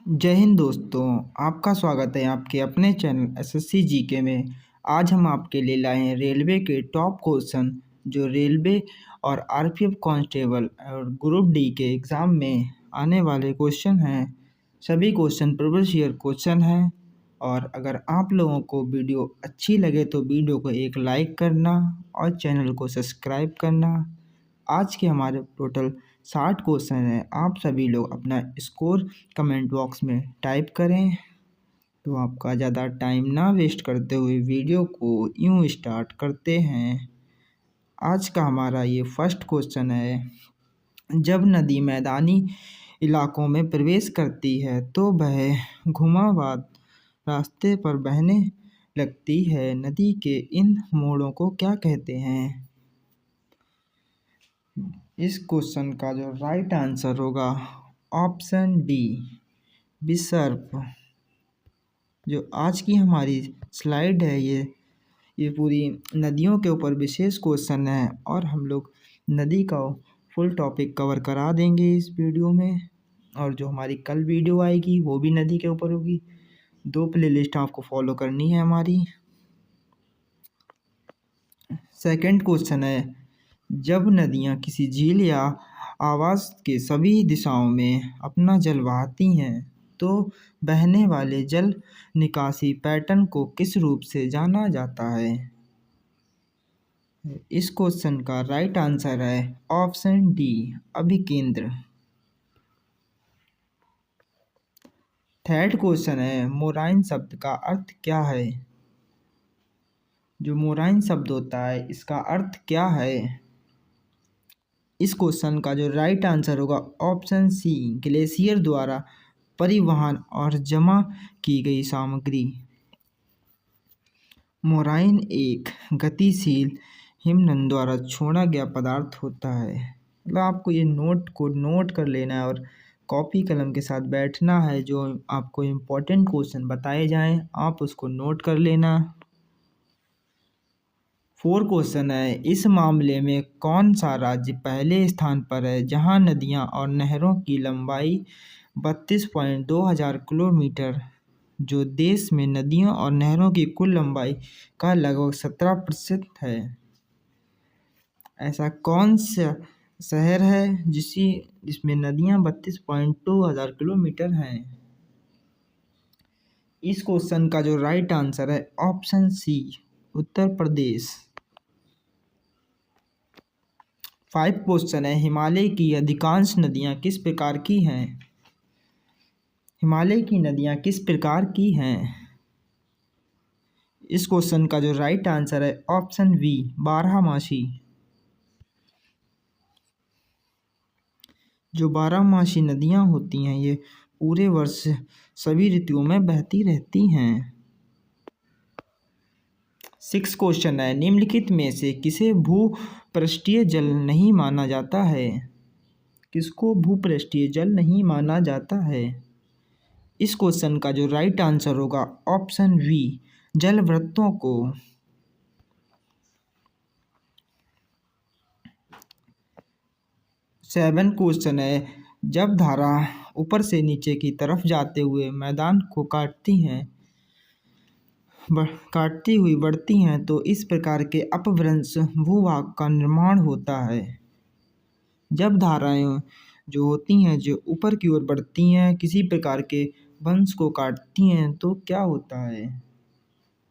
जय हिंद दोस्तों। आपका स्वागत है आपके अपने चैनल एसएससी जीके में। आज हम आपके लिए लाए हैं रेलवे के टॉप क्वेश्चन जो रेलवे और आरपीएफ कांस्टेबल और ग्रुप डी के एग्ज़ाम में आने वाले क्वेश्चन हैं। सभी क्वेश्चन प्रीवियस ईयर क्वेश्चन हैं। और अगर आप लोगों को वीडियो अच्छी लगे तो वीडियो को एक लाइक करना और चैनल को सब्सक्राइब करना। आज के हमारे टोटल 60 क्वेश्चन हैं। आप सभी लोग अपना स्कोर कमेंट बॉक्स में टाइप करें। तो आपका ज़्यादा टाइम ना वेस्ट करते हुए वीडियो को यूँ स्टार्ट करते हैं। आज का हमारा ये फर्स्ट क्वेश्चन है, जब नदी मैदानी इलाकों में प्रवेश करती है तो वह घुमावदार रास्ते पर बहने लगती है। नदी के इन मोड़ों को क्या कहते हैं? इस क्वेश्चन का जो राइट आंसर होगा ऑप्शन डी, विसर्प। जो आज की हमारी स्लाइड है ये पूरी नदियों के ऊपर विशेष क्वेश्चन है और हम लोग नदी का फुल टॉपिक कवर करा देंगे इस वीडियो में। और जो हमारी कल वीडियो आएगी वो भी नदी के ऊपर होगी। 2 प्लेलिस्ट आपको फॉलो करनी है हमारी। सेकंड क्वेश्चन है, जब नदियाँ किसी झील या आवास के सभी दिशाओं में अपना जल बहाती हैं तो बहने वाले जल निकासी पैटर्न को किस रूप से जाना जाता है? इस क्वेश्चन का राइट आंसर है ऑप्शन डी, अभिकेंद्र। थर्ड क्वेश्चन है, मोराइन शब्द का अर्थ क्या है? जो मोराइन शब्द होता है इसका अर्थ क्या है? इस क्वेश्चन का जो राइट आंसर होगा ऑप्शन सी, ग्लेशियर द्वारा परिवहन और जमा की गई सामग्री। मोराइन एक गतिशील हिमनद द्वारा छोड़ा गया पदार्थ होता है। मतलब आपको ये नोट कर लेना है और कॉपी कलम के साथ बैठना है। जो आपको इम्पोर्टेंट क्वेश्चन बताए जाएं आप उसको नोट कर लेना। 4 क्वेश्चन है, इस मामले में कौन सा राज्य पहले स्थान पर है जहां नदियां और नहरों की लंबाई 32,200 किलोमीटर, जो देश में नदियों और नहरों की कुल लंबाई का लगभग 17% है? ऐसा कौन सा शहर है जिसमें नदियां 32,200 किलोमीटर हैं? इस क्वेश्चन का जो राइट आंसर है ऑप्शन सी, उत्तर प्रदेश। 5 क्वेश्चन है, हिमालय की अधिकांश नदियां किस प्रकार की हैं? हिमालय की नदियां किस प्रकार की हैं? इस क्वेश्चन का जो राइट आंसर है ऑप्शन बी, बारहमासी। जो बारहमासी नदियां होती हैं ये पूरे वर्ष सभी ऋतुओं में बहती रहती हैं। 6 क्वेश्चन है, निम्नलिखित में से किसे भूपृष्ठीय जल नहीं माना जाता है? किसको भूपृष्ठीय जल नहीं माना जाता है? इस क्वेश्चन का जो राइट आंसर होगा ऑप्शन बी, जलवृत्तों को। 7 क्वेश्चन है, जब धारा ऊपर से नीचे की तरफ जाते हुए मैदान को काटती हुई बढ़ती हैं तो इस प्रकार के अपभ्रंश भूभाग का निर्माण होता है। जब धाराएं जो होती हैं जो ऊपर की ओर बढ़ती हैं किसी प्रकार के वंश को काटती हैं तो क्या होता है?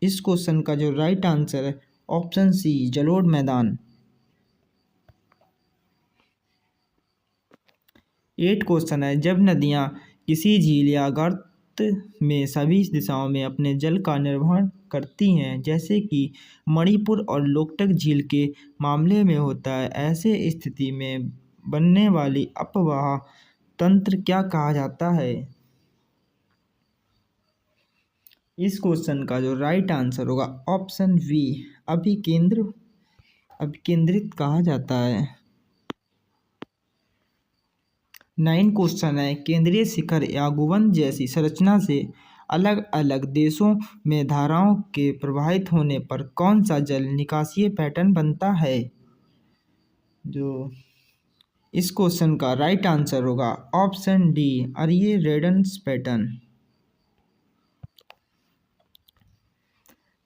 इस क्वेश्चन का जो राइट आंसर है ऑप्शन सी, जलोढ़ मैदान। 8 क्वेश्चन है, जब नदियाँ किसी झील या गर्त में सभी दिशाओं में अपने जल का निर्वहन करती हैं जैसे कि मणिपुर और लोकटक झील के मामले में होता है, ऐसे स्थिति में बनने वाली अपवाह तंत्र क्या कहा जाता है? इस क्वेश्चन का जो राइट आंसर होगा ऑप्शन बी, अभिकेंद्रित कहा जाता है। 9 क्वेश्चन है, केंद्रीय शिखर या गुंबद जैसी संरचना से अलग अलग देशों में धाराओं के प्रवाहित होने पर कौन सा जल निकासीय पैटर्न बनता है? जो इस क्वेश्चन का राइट आंसर होगा ऑप्शन डी, अरिये रेडन्स पैटर्न।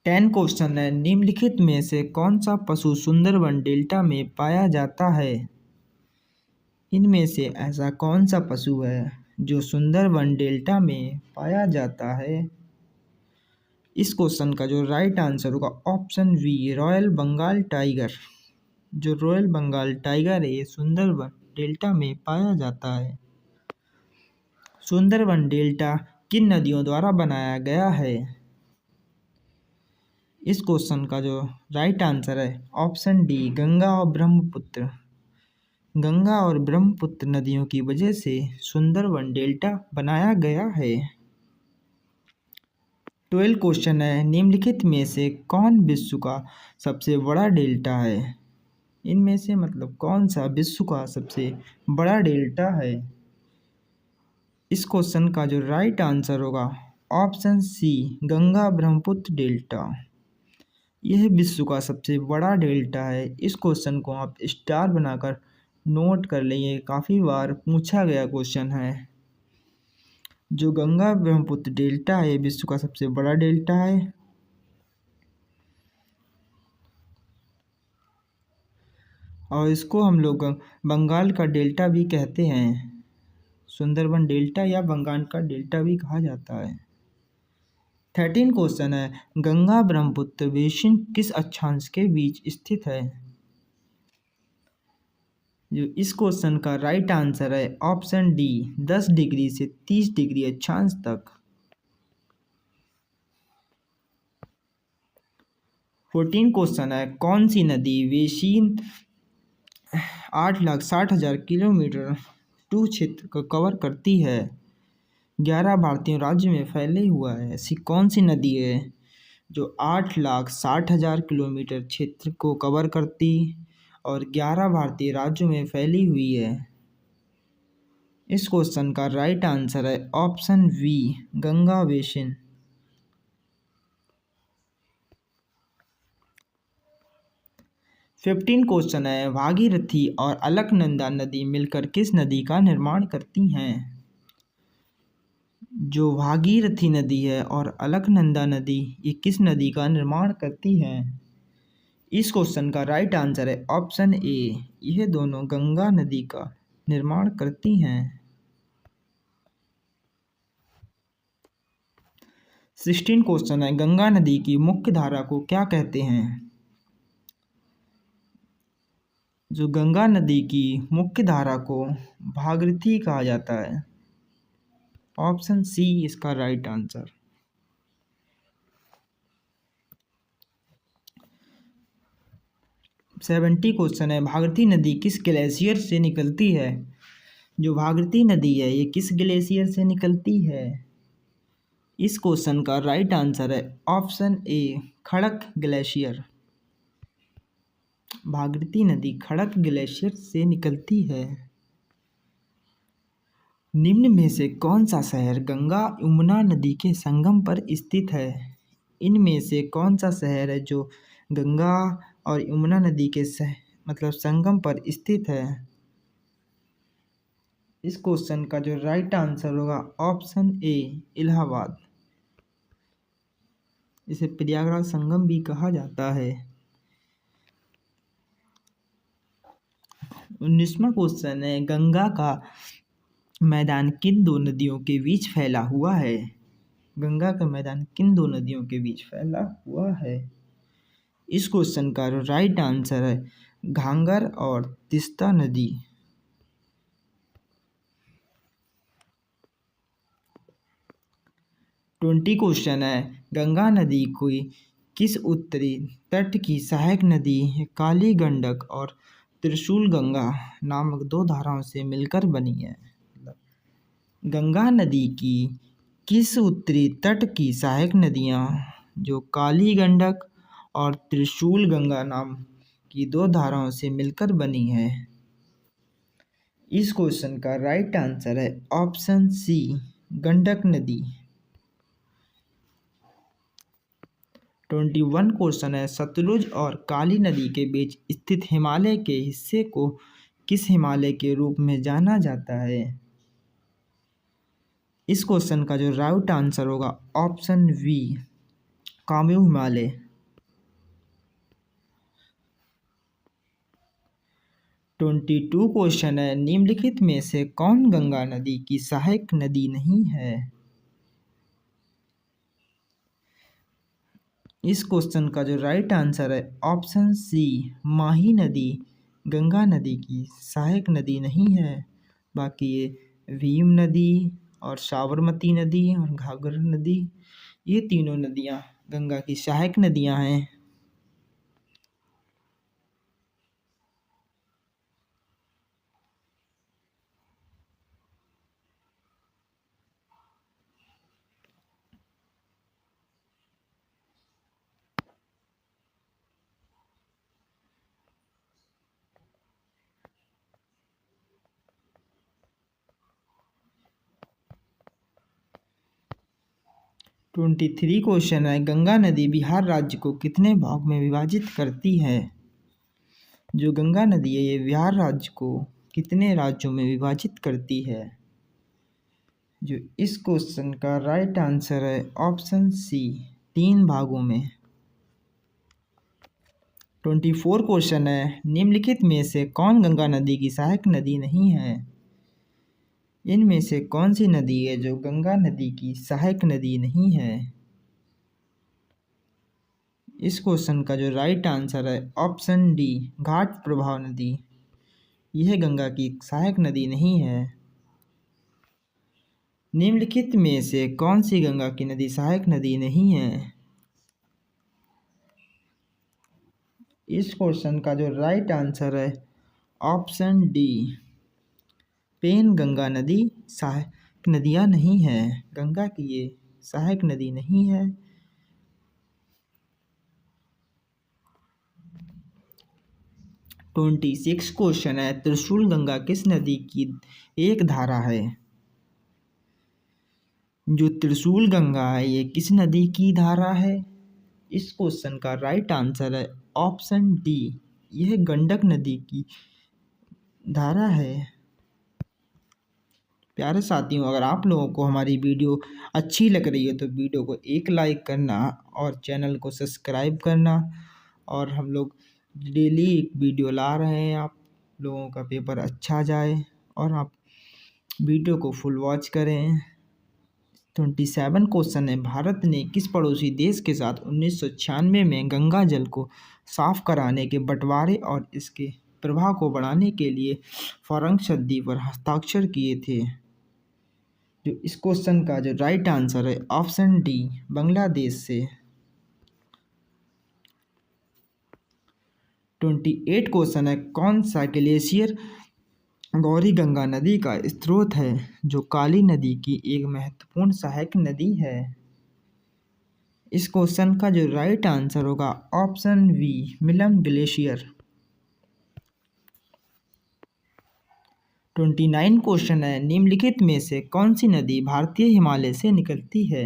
10 क्वेश्चन है, निम्नलिखित में से कौन सा पशु सुंदरबन डेल्टा में पाया जाता है? इनमें से ऐसा कौन सा पशु है जो सुंदरबन डेल्टा में पाया जाता है? इस क्वेश्चन का जो राइट आंसर होगा option B, royal Bengal tiger. जो रॉयल बंगाल टाइगर है ये सुंदरबन डेल्टा में पाया जाता है। सुंदरबन डेल्टा किन नदियों द्वारा बनाया गया है? इस क्वेश्चन का जो राइट आंसर है ऑप्शन डी, गंगा और ब्रह्मपुत्र। गंगा और ब्रह्मपुत्र नदियों की वजह से सुंदरबन डेल्टा बनाया गया है। 12 क्वेश्चन है, निम्नलिखित में से कौन विश्व का सबसे बड़ा डेल्टा है? इनमें से मतलब कौन सा विश्व का सबसे बड़ा डेल्टा है? इस क्वेश्चन का जो राइट आंसर होगा option C, Ganga Brahmaputra delta. यह विश्व का सबसे बड़ा डेल्टा है। इस क्वेश्चन को आप स्टार बनाकर नोट कर लेंगे, काफ़ी बार पूछा गया क्वेश्चन है। जो गंगा ब्रह्मपुत्र डेल्टा है विश्व का सबसे बड़ा डेल्टा है। और इसको हम लोग बंगाल का डेल्टा भी कहते हैं। सुंदरबन डेल्टा या बंगाल का डेल्टा भी कहा जाता है। 13 क्वेश्चन है, गंगा ब्रह्मपुत्र बेसिन किस अक्षांश के बीच स्थित है? जो इस क्वेश्चन का राइट आंसर है ऑप्शन डी, 10 डिग्री से 30 डिग्री अक्षांश तक। 14 क्वेश्चन है, कौन सी नदी बेसिन 8,60,000 किलोमीटर 2 क्षेत्र को कवर करती है? 11 भारतीय राज्य में फैले हुआ है। ऐसी कौन सी नदी है जो 8,60,000 किलोमीटर क्षेत्र को कवर करती और 11 भारतीय राज्यों में फैली हुई है? इस क्वेश्चन का राइट आंसर है option B, Ganga basin. 15 question है, भागीरथी और अलकनंदा नदी मिलकर किस नदी का निर्माण करती हैं? जो भागीरथी नदी है और अलकनंदा नदी ये किस नदी का निर्माण करती हैं? इस क्वेश्चन का राइट आंसर है ऑप्शन ए, यह दोनों गंगा नदी का निर्माण करती हैं। 16 क्वेश्चन है, गंगा नदी की मुख्य धारा को क्या कहते हैं? जो गंगा नदी की मुख्य धारा को भागीरथी कहा जाता है। ऑप्शन सी इसका राइट आंसर। 70 क्वेश्चन है, भागीरथी नदी किस ग्लेशियर से निकलती है? जो भागीरथी नदी है ये किस ग्लेशियर से निकलती है? इस क्वेश्चन का राइट आंसर है option A, Khadak glacier. Bhagirathi नदी खड़क ग्लेशियर से निकलती है। निम्न में से कौन सा शहर गंगा यमुना नदी के संगम पर स्थित है? इनमें से कौन सा शहर है जो गंगा और यमुना नदी के मतलब संगम पर स्थित है? इस क्वेश्चन का जो राइट आंसर होगा ऑप्शन ए, इलाहाबाद। इसे प्रयागराज संगम भी कहा जाता है। 19वां क्वेश्चन है, गंगा का मैदान किन दो नदियों के बीच फैला हुआ है? गंगा का मैदान किन दो नदियों के बीच फैला हुआ है? इस क्वेश्चन का राइट आंसर है घाघर और तीस्ता नदी। 20 क्वेश्चन है, गंगा नदी की किस उत्तरी तट की सहायक नदी काली गंडक और त्रिशूल गंगा नामक दो धाराओं से मिलकर बनी है? गंगा नदी की किस उत्तरी तट की सहायक नदियाँ जो काली गंडक और त्रिशूल गंगा नाम की दो धाराओं से मिलकर बनी है? इस क्वेश्चन का राइट आंसर है ऑप्शन सी, गंडक नदी। 21 क्वेश्चन है, सतलुज और काली नदी के बीच स्थित हिमालय के हिस्से को किस हिमालय के रूप में जाना जाता है? इस क्वेश्चन का जो राइट आंसर होगा ऑप्शन बी, कामेऊ हिमालय। 22 क्वेश्चन है, निम्नलिखित में से कौन गंगा नदी की सहायक नदी नहीं है? इस क्वेश्चन का जो राइट आंसर है ऑप्शन सी, माही नदी गंगा नदी की सहायक नदी नहीं है। बाकी ये भीम नदी और साबरमती नदी और घाघरा नदी, ये तीनों नदियाँ गंगा की सहायक नदियाँ हैं। ट्वेंटी थ्री क्वेश्चन है, गंगा नदी बिहार राज्य को कितने भाग में विभाजित करती है? जो गंगा नदी है ये बिहार राज्य को कितने राज्यों में विभाजित करती है? जो इस क्वेश्चन का राइट आंसर है ऑप्शन सी, 3 भागों में। 24 क्वेश्चन है, निम्नलिखित में से कौन गंगा नदी की सहायक नदी नहीं है? इनमें से कौन सी नदी है जो गंगा नदी की सहायक नदी नहीं है? इस क्वेश्चन का जो राइट आंसर है ऑप्शन डी, घाट प्रभाव नदी। यह गंगा की सहायक नदी नहीं है। निम्नलिखित में से कौन सी गंगा की नदी सहायक नदी नहीं है? इस क्वेश्चन का जो राइट आंसर है ऑप्शन डी, पेन गंगा नदी सहायक नदियाँ नहीं है। गंगा की ये सहायक नदी नहीं है। ट्वेंटी सिक्स क्वेश्चन है, त्रिशूल गंगा किस नदी की एक धारा है? जो त्रिशूल गंगा है ये किस नदी की धारा है? इस क्वेश्चन का राइट आंसर है ऑप्शन डी, यह गंडक नदी की धारा है। प्यारे साथियों, अगर आप लोगों को हमारी वीडियो अच्छी लग रही है तो वीडियो को एक लाइक करना और चैनल को सब्सक्राइब करना। और हम लोग डेली एक वीडियो ला रहे हैं, आप लोगों का पेपर अच्छा जाए और आप वीडियो को फुल वॉच करें। 27 क्वेश्चन है, भारत ने किस पड़ोसी देश के साथ 1996 में गंगा जल को साफ कराने के बंटवारे और इसके प्रवाह को बढ़ाने के लिए फॉरेंक संधि पर हस्ताक्षर किए थे? जो इस क्वेश्चन का जो राइट आंसर है ऑप्शन डी, बांग्लादेश से। 28 क्वेश्चन है, कौन सा ग्लेशियर गौरी गंगा नदी का स्रोत है जो काली नदी की एक महत्वपूर्ण सहायक नदी है? इस क्वेश्चन का जो राइट आंसर होगा option B, Milam glacier. 29 question है, निम्नलिखित में से कौन सी नदी भारतीय हिमालय से निकलती है?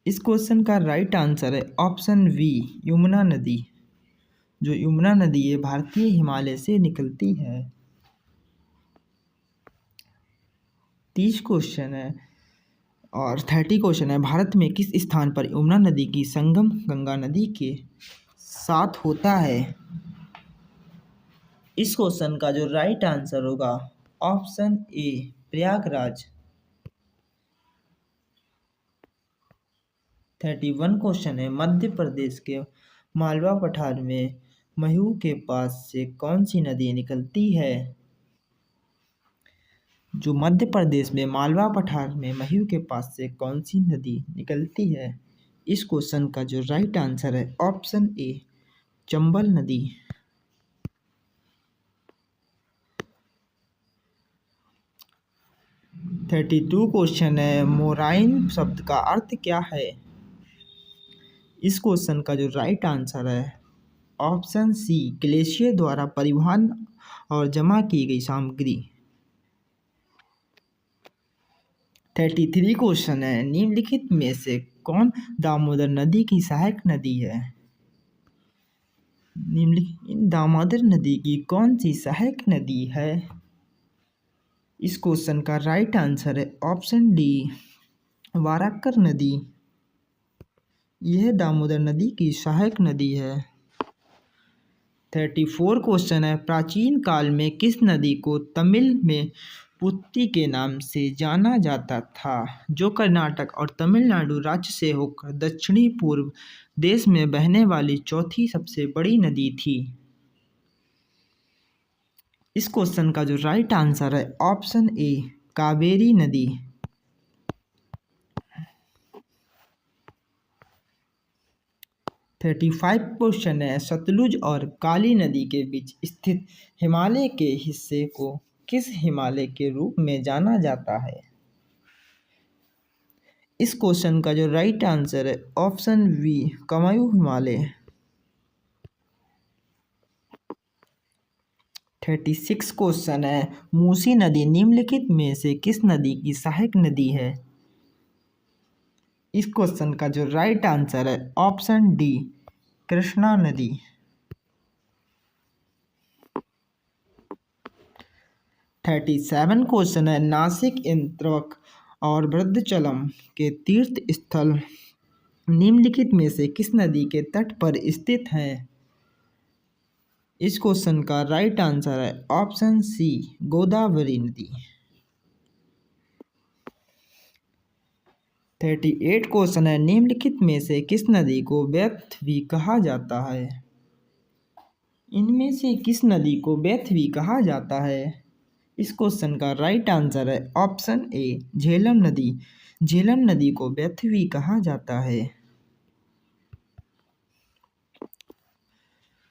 इस क्वेश्चन का राइट आंसर है ऑप्शन बी, यमुना नदी। जो यमुना नदी है भारतीय हिमालय से निकलती है। 30 क्वेश्चन है और 30 क्वेश्चन है, भारत में किस स्थान पर यमुना नदी की संगम गंगा नदी के साथ होता है? इस क्वेश्चन का जो राइट आंसर होगा ऑप्शन ए, प्रयागराज। 31 क्वेश्चन है, मध्य प्रदेश के मालवा पठार में महू के पास से कौन सी नदी निकलती है? जो मध्य प्रदेश में मालवा पठार में महू के पास से कौन सी नदी निकलती है? इस क्वेश्चन का जो राइट आंसर है ऑप्शन ए, चंबल नदी। 32 क्वेश्चन है, मोराइन शब्द का अर्थ क्या है? इस क्वेश्चन का जो राइट आंसर है ऑप्शन सी, ग्लेशियर द्वारा परिवहन और जमा की गई सामग्री। 33 क्वेश्चन है, निम्नलिखित में से कौन दामोदर नदी की सहायक नदी है? निम्नलिखित दामोदर नदी की कौन सी सहायक नदी है? इस क्वेश्चन का राइट आंसर है ऑप्शन डी, वाराकर नदी। यह दामोदर नदी की सहायक नदी है। 34 क्वेश्चन है, प्राचीन काल में किस नदी को तमिल में पुत्ती के नाम से जाना जाता था, जो कर्नाटक और तमिलनाडु राज्य से होकर दक्षिणी पूर्व देश में बहने वाली चौथी सबसे बड़ी नदी थी? इस क्वेश्चन का जो राइट आंसर है ऑप्शन ए, कावेरी नदी। 35 क्वेश्चन है, सतलुज और काली नदी के बीच स्थित हिमालय के हिस्से को किस हिमालय के रूप में जाना जाता है? इस क्वेश्चन का जो राइट आंसर है option B, Kumaon Himalaya. 36 question है, मूसी नदी निम्नलिखित में से किस नदी की सहायक नदी है? इस क्वेश्चन का जो राइट आंसर है ऑप्शन डी, कृष्णा नदी। 37 क्वेश्चन है, नासिक, इंद्रवक और भद्राचलम के तीर्थ स्थल निम्नलिखित में से किस नदी के तट पर स्थित हैं? इस क्वेश्चन का राइट आंसर है ऑप्शन सी, गोदावरी नदी। 38 क्वेश्चन है, निम्नलिखित में से किस नदी को वैतवी कहा जाता है? इनमें से किस नदी को वैतवी कहा जाता है? इस क्वेश्चन का राइट आंसर है ऑप्शन ए, झेलम नदी। झेलम नदी को वैतवी कहा जाता है।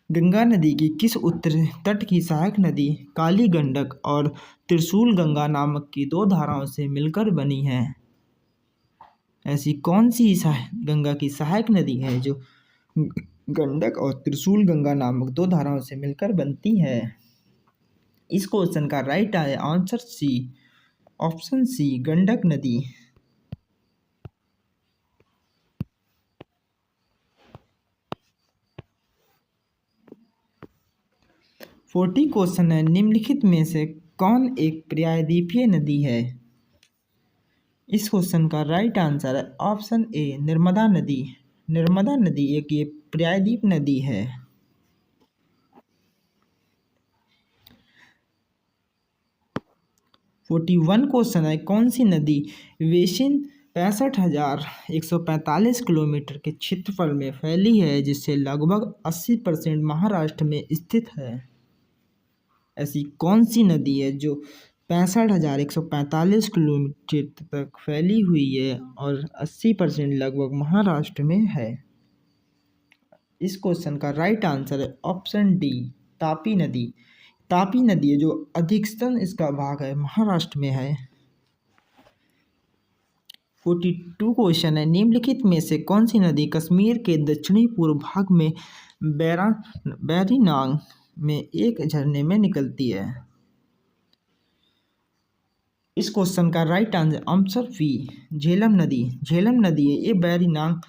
गंगा नदी की किस उत्तरी तट की सहायक नदी काली गंडक और त्रिशूल गंगा नामक की दो धाराओं से मिलकर बनी है? ऐसी कौन सी गंगा की सहायक नदी है जो गंडक और त्रिशूल गंगा नामक दो धाराओं से मिलकर बनती है? इस क्वेश्चन का right answer C, option C, Gandak नदी। 40 क्वेश्चन है, निम्नलिखित में से कौन एक प्रायद्वीपीय नदी है? इस क्वेश्चन का राइट आंसर है ऑप्शन ए, नर्मदा नदी। नर्मदा नदी एक ये प्रायद्वीप नदी है। 41 क्वेश्चन है, कौन सी नदी बेसिन 65,145 किलोमीटर के क्षेत्रफल में फैली है, जिससे लगभग 80% महाराष्ट्र में स्थित है? ऐसी कौन सी नदी है जो 65,145 किलोमीटर तक फैली हुई है और 80% लगभग महाराष्ट्र में है? इस क्वेश्चन का राइट आंसर है ऑप्शन डी, तापी नदी। तापी नदी है जो अधिकतम इसका भाग है महाराष्ट्र में है। 42 क्वेश्चन है, निम्नलिखित में से कौन सी नदी कश्मीर के दक्षिणी पूर्व भाग में बैरीनांग में एक झरने में निकलती है? इस क्वेश्चन का right answer option B, Jhelum नदी। झेलम नदी है ये बैरीनांग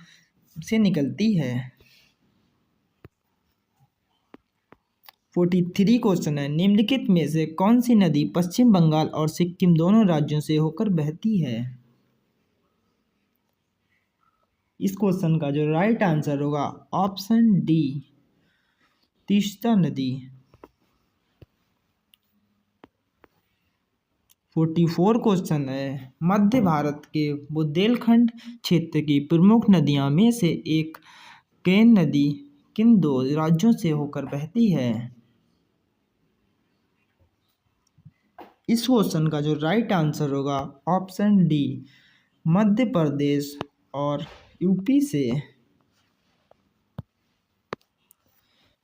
से निकलती है। 43 क्वेश्चन है, निम्नलिखित में से कौन सी नदी पश्चिम बंगाल और सिक्किम दोनों राज्यों से होकर बहती है? इस क्वेश्चन का जो राइट आंसर होगा ऑप्शन डी, तीस्ता नदी। 44 क्वेश्चन है, मध्य भारत के बुंदेलखंड क्षेत्र की प्रमुख नदियों में से एक केन नदी किन दो राज्यों से होकर बहती है? इस क्वेश्चन का जो राइट आंसर होगा ऑप्शन डी, मध्य प्रदेश और यूपी से।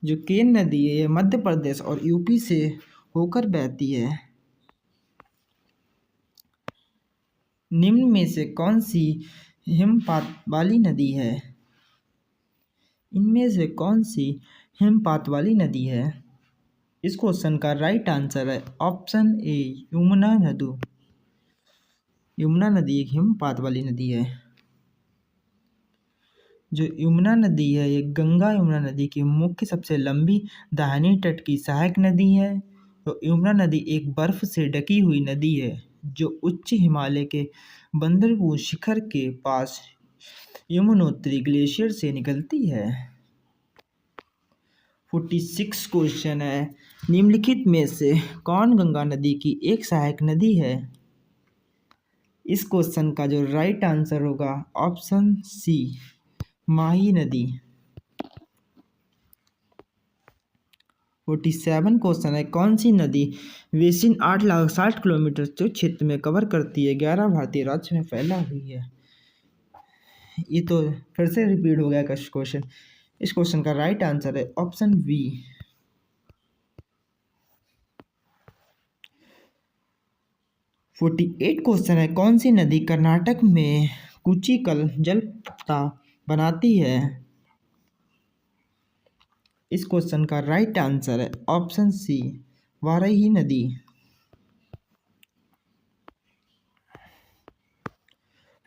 जो केन नदी है ये मध्य प्रदेश और यूपी से होकर बहती है। निम्न में से कौन सी हिमपात वाली नदी है? इनमें से कौन सी हिमपात वाली नदी है? इस क्वेश्चन का राइट आंसर है ऑप्शन ए, यमुना नदी। यमुना नदी एक हिमपात वाली नदी है। जो यमुना नदी है ये गंगा यमुना नदी की मुख्य सबसे लंबी दाहिनी तट की सहायक नदी है। तो यमुना नदी एक बर्फ से ढकी हुई नदी है जो उच्च हिमालय के बंदरपुर शिखर के पास यमुनोत्री ग्लेशियर से निकलती है। 46 क्वेश्चन है, निम्नलिखित में से कौन गंगा नदी की एक सहायक नदी है? इस क्वेश्चन का जो राइट आंसर होगा ऑप्शन सी, माही नदी। 47 क्वेश्चन है, कौन सी नदी बेसिन 8,60,000 किलोमीटर जो क्षेत्र में कवर करती है 11 भारतीय राज्य में फैला हुई है? ये तो फिर से रिपीट हो गया क्वेश्चन। इस क्वेश्चन का राइट आंसर है ऑप्शन बी। 48 क्वेश्चन है, कौन सी नदी कर्नाटक में कुचिकल जलप्रपात बनाती है? इस क्वेश्चन का राइट आंसर है ऑप्शन सी, वाराही नदी।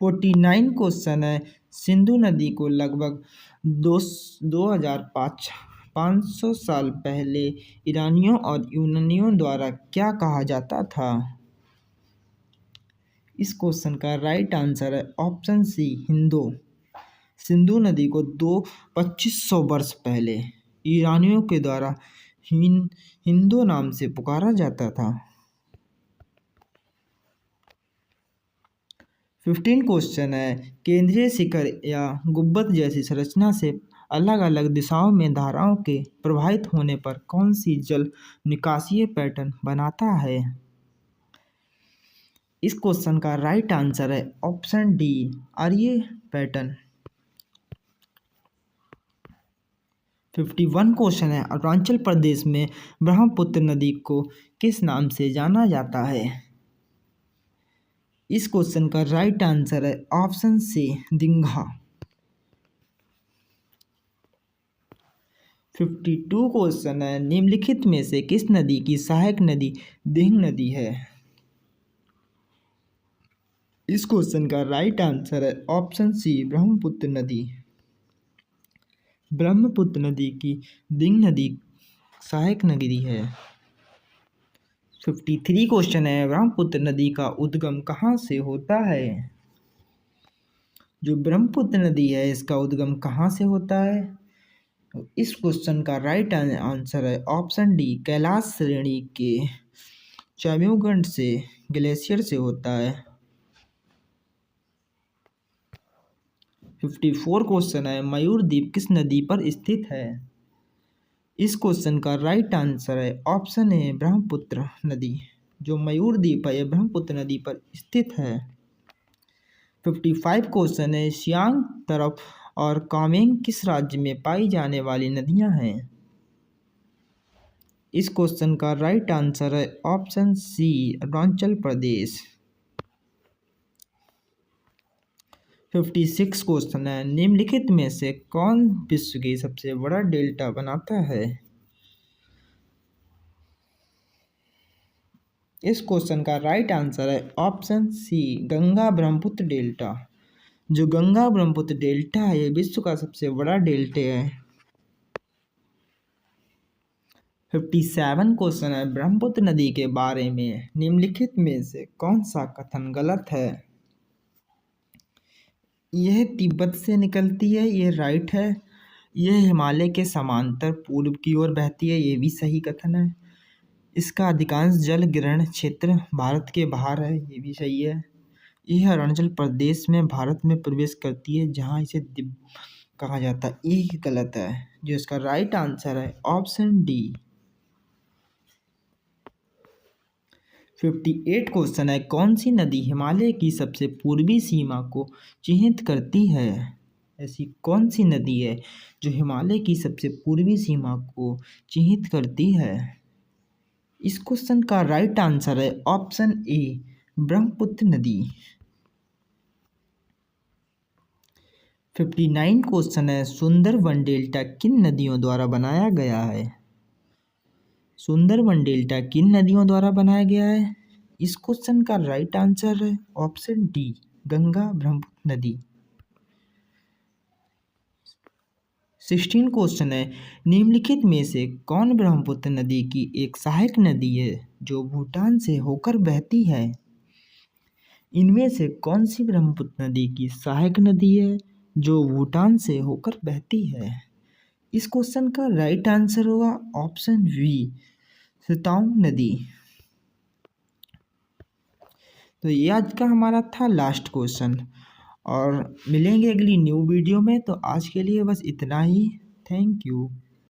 49 क्वेश्चन है, सिंधु नदी को लगभग 2500 साल पहले ईरानियों और यूनानियों द्वारा क्या कहा जाता था? इस क्वेश्चन का राइट आंसर है ऑप्शन सी, हिंदू। सिंधु नदी को 2500 वर्ष पहले ईरानियों के द्वारा हिंदू नाम से पुकारा जाता था। 15 क्वेश्चन है, केंद्रीय शिखर या गुंबद जैसी संरचना से अलग अलग दिशाओं में धाराओं के प्रवाहित होने पर कौन सी जल निकासीय पैटर्न बनाता है? इस क्वेश्चन का राइट आंसर है ऑप्शन डी, आर्य पैटर्न। 51 क्वेश्चन है, अरुणाचल प्रदेश में ब्रह्मपुत्र नदी को किस नाम से जाना जाता है? इस क्वेश्चन का राइट आंसर है ऑप्शन सी, दिघा। 52 क्वेश्चन है, निम्नलिखित में से किस नदी की सहायक नदी दिघ नदी है? इस क्वेश्चन का राइट आंसर है ऑप्शन सी, ब्रह्मपुत्र नदी। ब्रह्मपुत्र नदी की दिघ नदी सहायक नदी है। 53 क्वेश्चन है, ब्रह्मपुत्र नदी का उद्गम कहाँ से होता है? जो ब्रह्मपुत्र नदी है इसका उद्गम कहाँ से होता है? इस क्वेश्चन का राइट आंसर है ऑप्शन डी, कैलाश श्रेणी के चाम्योगढ़ से ग्लेशियर से होता है। 54 क्वेश्चन है, मयूर द्वीप किस नदी पर स्थित है? इस क्वेश्चन का राइट आंसर है ऑप्शन ए, ब्रह्मपुत्र नदी। जो मयूर द्वीप है यह ब्रह्मपुत्र नदी पर स्थित है। 55 क्वेश्चन है, सियांग तरफ और कामेंग किस राज्य में पाई जाने वाली नदियां हैं? इस क्वेश्चन का राइट आंसर है ऑप्शन सी, अरुणाचल प्रदेश। 56 क्वेश्चन है, निम्नलिखित में से कौन विश्व की सबसे बड़ा डेल्टा बनाता है? इस क्वेश्चन का राइट आंसर है option C, Ganga Brahmaputra delta. जो गंगा ब्रह्मपुत्र डेल्टा है यह विश्व का सबसे बड़ा डेल्टा है। 57 क्वेश्चन है, ब्रह्मपुत्र नदी के बारे में निम्नलिखित में से कौन सा कथन गलत है? यह तिब्बत से निकलती है, यह राइट है। यह हिमालय के समांतर पूर्व की ओर बहती है, ये भी सही कथन है। इसका अधिकांश जल ग्रहण क्षेत्र भारत के बाहर है, ये भी सही है। यह अरुणाचल प्रदेश में भारत में प्रवेश करती है जहाँ इसे दिब कहा जाता है, ये गलत है। जो इसका राइट आंसर है ऑप्शन डी। 58 क्वेश्चन है, कौन सी नदी हिमालय की सबसे पूर्वी सीमा को चिह्नित करती है? ऐसी कौन सी नदी है जो हिमालय की सबसे पूर्वी सीमा को चिह्नित करती है? इस क्वेश्चन का राइट आंसर है ऑप्शन ए, ब्रह्मपुत्र नदी। 59 क्वेश्चन है, सुंदरबन डेल्टा किन नदियों द्वारा बनाया गया है? सुंदरबन डेल्टा किन नदियों द्वारा बनाया गया है? इस क्वेश्चन का राइट आंसर है ऑप्शन डी, गंगा ब्रह्मपुत्र नदी। 16 क्वेश्चन है। निम्नलिखित में से कौन ब्रह्मपुत्र नदी की एक सहायक नदी है जो भूटान से होकर बहती है? इनमें से कौन सी ब्रह्मपुत्र नदी की सहायक नदी है जो भूटान से होकर बहती है? इस क्वेश्चन का राइट आंसर होगा ऑप्शन बी, सितांग नदी। तो ये आज का हमारा था लास्ट क्वेश्चन, और मिलेंगे अगली न्यू वीडियो में। तो आज के लिए बस इतना ही। Thank you.